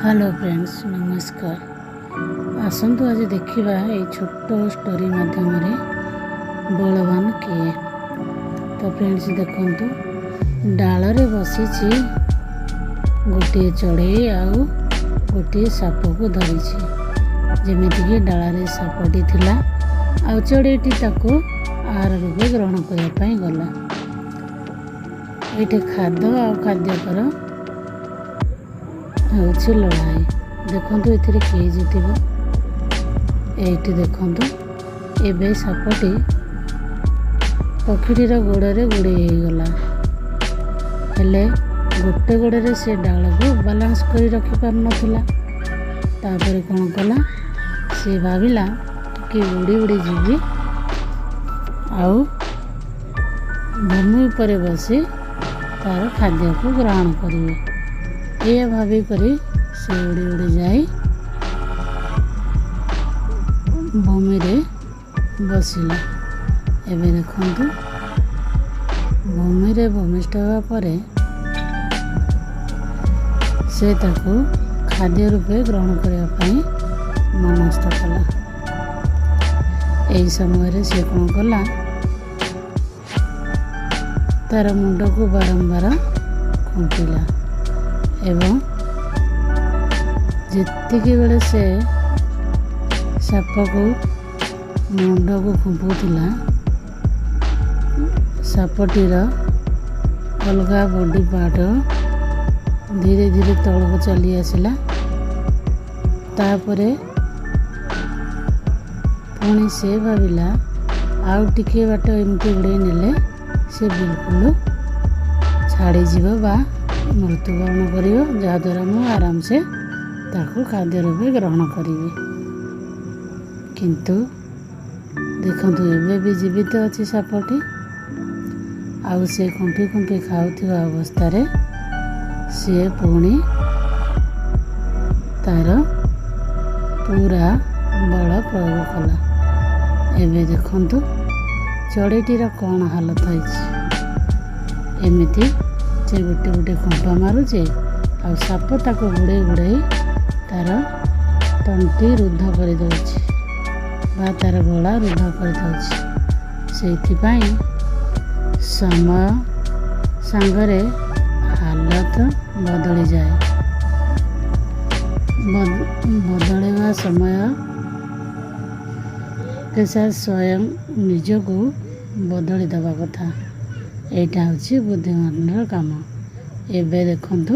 Hello friends नमस्कार। आसतु आज देखा ये छोट स्टोरी माध्यम बलवान किए। तो फ्रेंड्स देखंतु डाल रे बसी गोटे चढ़ई आउ गोटे साप को धरी जमीक डाल रे सापटी थिला आउ चढ़ईटी ताको आहार रूपे ग्रहण करने गला। ये खाद्य आ खाद्यकर हूँ लड़ाई देखु ये किए जीतब ये देखु एवं सापटी पक्षीटीर गोड़े गुड़े गला हेले गोटे गोड़े से डाल को बालांस कर रखी पार नाला। तापर कौन कला से भाविला कि उड़ी उड़ी जीवी आउ भूमि पर बसी तार खाद्य को ग्रहण करेंगे। यह भाविक से उड़ी उड़ी जाए भूमि रे बसिला। एबे देखंतु भूमि रे भूमिष्ठ होगा परे से ताको खाद्य रूपे ग्रहण करने मनस्थ कला। यही समय से कौन कला तार मुंड को बारंबार खुंटिला एवं जितकी बेले से साप को मुंड को खुंपुला सापटीर अलग बॉडी पार्ट धीरे धीरे तल को चली आसला। तापरे पुणी से भाविला आउ टिके बाट एमती उड़े नेले से बिल्कुल छाड़ी जीव बा मृत्युवरण कर जहाद्वारा मु आराम से ताको खाद्य रूपे ग्रहण करी। किंतु देखंतु एबे भी जीवित अच्छी सापटी आउ से खुंपी खुंपी खाऊथिबा अवस्था रे से पुणी तार पूरा बल प्रयोग कला। एबे देखंतु चढ़ईटीर कौन हालत है एमती से गोटे गोटे खुंपा मारुचे आ साप ताको गुड़े गुड़े तार तंटी रुद्ध कर तार गला रुद्ध कर समय सांगरे हालत बदली जाए। बदलवा समय के साथ स्वयं निजको बदली दबा कथा यहाँ हूँ बुद्धिमान काम। एबे देखंतु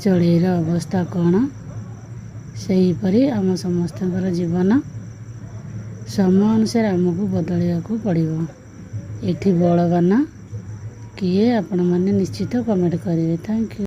चढ़ईर अवस्था कौन सहीपरि आम समस्त जीवन समय अनुसार आमको बदलवाक पड़ो। ये बलवान किए आपण मैंने निश्चित कमेंट करेंगे। Thank you.